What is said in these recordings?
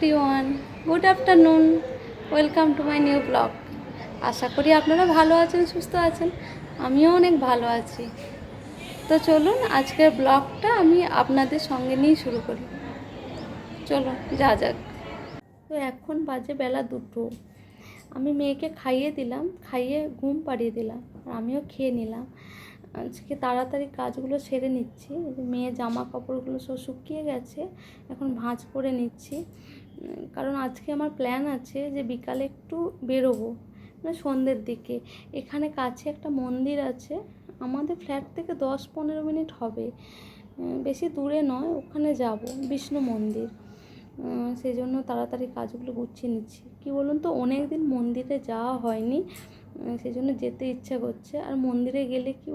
Everyone, good afternoon, welcome to my new blog. আশা করি আপনারা ভালো আছেন, সুস্থ আছেন, আমিও অনেক ভালো আছি। তো চলুন আজকের ব্লগটা আমি আপনাদের সঙ্গে নিয়ে শুরু করি। চলুন যা যাক। তো এখন বাজে বেলা 2টো। আমি মেয়েকে খাইয়ে দিলাম, খাইয়ে ঘুম পাড়িয়ে দিলাম, আর আমিও খেয়ে নিলাম। আজকে তাড়াতাড়ি কাজগুলো সেরে নিচ্ছি। মেয়ের জামা কাপড়গুলো সব শুকিয়ে গেছে, এখন ভাঁজ করে নিচ্ছি। কারণ আজকে আমার প্ল্যান আছে যে বিকালে একটু বেরোবো, মানে সন্ধ্যের দিকে। এখানে কাছে একটা মন্দির আছে, আমাদের ফ্ল্যাট থেকে 10-15 মিনিট হবে, বেশি দূরে নয়। ওখানে যাব, বিষ্ণু মন্দির। সেই জন্য তাড়াতাড়ি কাজগুলো গুছিয়ে নিচ্ছি। কী বলুন তো, অনেক দিন মন্দিরে যাওয়া হয়নি, সেই জন্য যেতে ইচ্ছা করছে। আর মন্দিরে গেলে কি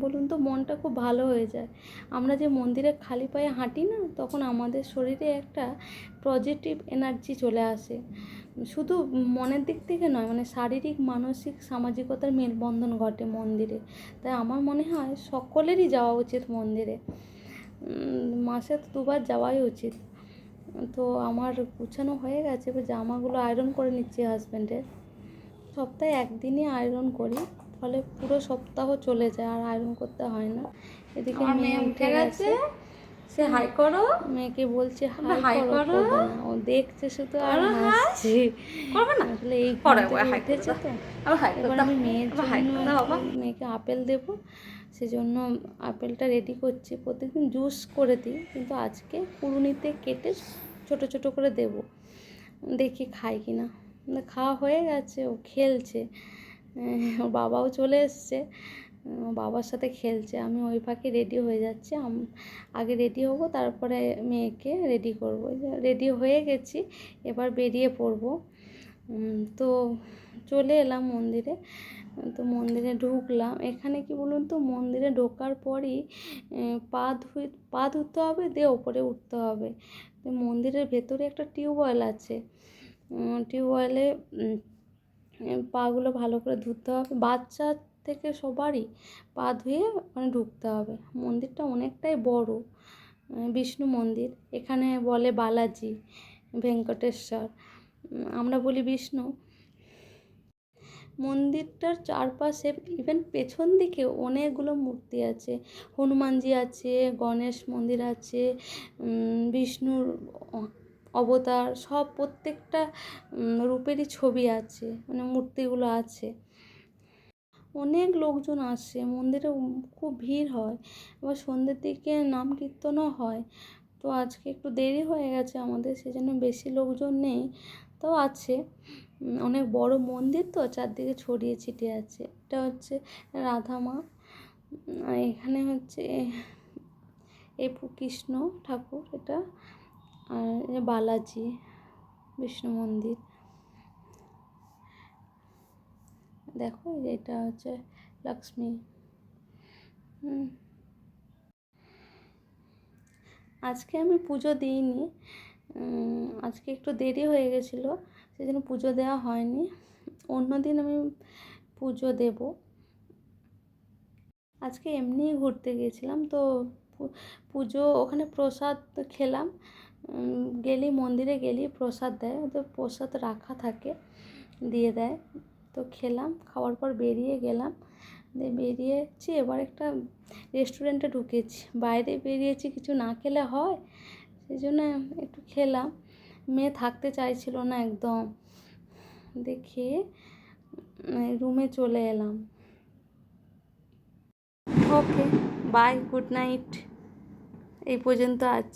বলুন তো, মনটা খুব ভালো হয়ে যায়। আমরা যে মন্দিরে খালি পায়ে হাঁটি না, তখন আমাদের শরীরে একটা পজিটিভ এনার্জি চলে আসে। শুধু মনের দিক থেকে নয়, মানে শারীরিক, মানসিক, সামাজিকতার মেলবন্ধন ঘটে মন্দিরে। তাই আমার মনে হয় সকলেরই যাওয়া উচিত মন্দিরে। মাসে 2বার যাওয়াই উচিত। তো আমার গুছানো হয়ে গেছে, এবার জামাগুলো আয়রন করে নিচ্ছি হাজব্যান্ডের। সপ্তাহে একদিনই আয়রন করি, ফলে পুরো সপ্তাহ চলে যায় আর আয়রন করতে হয় না। এদিকে মেয়ে উঠে গেছে, সে হাই করো। মেয়েকে বলছে হাই করো, না ও দেখছে শুধু আর হাসছে। করবে না, আসলে এই পরে ঘুম থেকে হাই করে উঠেছে তো। হাই এবার আমি মেয়ের হাই করে জন্য দাও বাবা। মেয়েকে আপেল দেবো, সেজন্য আপেলটা রেডি করছি। প্রত্যেকদিন জুস করে দিই, কিন্তু আজকে কুড়ুনিতে কেটে ছোট ছোট করে দেবো, দেখি খাই কি না। খাওয়া হয়ে গেছে, ও খেলছে। ওর বাবাও চলে এসছে, বাবার সাথে খেলছে। আমি ওই ফাঁকে রেডি হয়ে যাচ্ছি। আগে রেডি হব, তারপরে মেয়েকে রেডি করবো। রেডি হয়ে গেছি, এবার বেরিয়ে পড়বো। তো চলে এলাম মন্দিরে। তো মন্দিরে ঢুকলাম। এখানে কি বলুন তো, মন্দিরে ঢোকার পরই পা ধুতে হবে, দিয়ে ওপরে উঠতে হবে। মন্দিরের ভেতরে একটা টিউবওয়েল আছে, টিউবওয়েলে পাগুলো ভালো করে ধুতে হবে। বাচ্চা থেকে সবারই পা ধুয়ে ওখানে ঢুকতে হবে। মন্দিরটা অনেকটাই বড়, বিষ্ণু মন্দির। এখানে বলে বালাজি, ভেঙ্কটেশ্বর, আমরা বলি বিষ্ণু। মন্দিরটার চারপাশে, ইভেন পেছন দিকে অনেকগুলো মূর্তি আছে। হনুমানজি আছে, গণেশ মন্দির আছে, বিষ্ণুর অবতার, সব প্রত্যেকটা রূপেরই ছবি আছে, মানে মূর্তিগুলো আছে। অনেক লোকজন আসে মন্দিরে, খুব ভিড় হয়। আবার সন্ধ্যের দিকে নাম কীর্তনও হয়। তো আজকে একটু দেরি হয়ে গেছে আমাদের, সেজন্য বেশি লোকজন নেই, তো আছে। অনেক বড় মন্দির তো, চারদিকে ছড়িয়ে ছিটিয়ে আছে। এটা হচ্ছে রাধা মা, আর এখানে হচ্ছে এই কৃষ্ণ ঠাকুর এটা, আর বালাজি বিষ্ণু মন্দির। দেখো এটা হচ্ছে লক্ষ্মী। আজকে আমি পুজো দিইনি, আজকে একটু দেরি হয়ে গেছিলো, সেই জন্য পুজো দেওয়া হয়নি। অন্য দিন আমি পুজো দেব। আজকে এমনিই ঘুরতে গিয়েছিলাম, তো পুজো ওখানে প্রসাদ খেলাম। গেলি মন্দিরে গেলি প্রসাদ দেয়, তো প্রসাদ রাখা থাকে, দিয়ে দেয়। তো খেলাম, খাওয়ার পর বেরিয়ে গেলাম। দিয়ে বেরিয়েছি, এবার একটা রেস্টুরেন্টে ঢুকেছি। বাইরে বেরিয়েছি, কিছু না খেলে হয়, সেই জন্য একটু খেলাম। মেয়ে থাকতে চাইছিল না একদম, দেখে রুমে চলে এলাম। Okay bye, good night. এই পর্যন্ত আজ।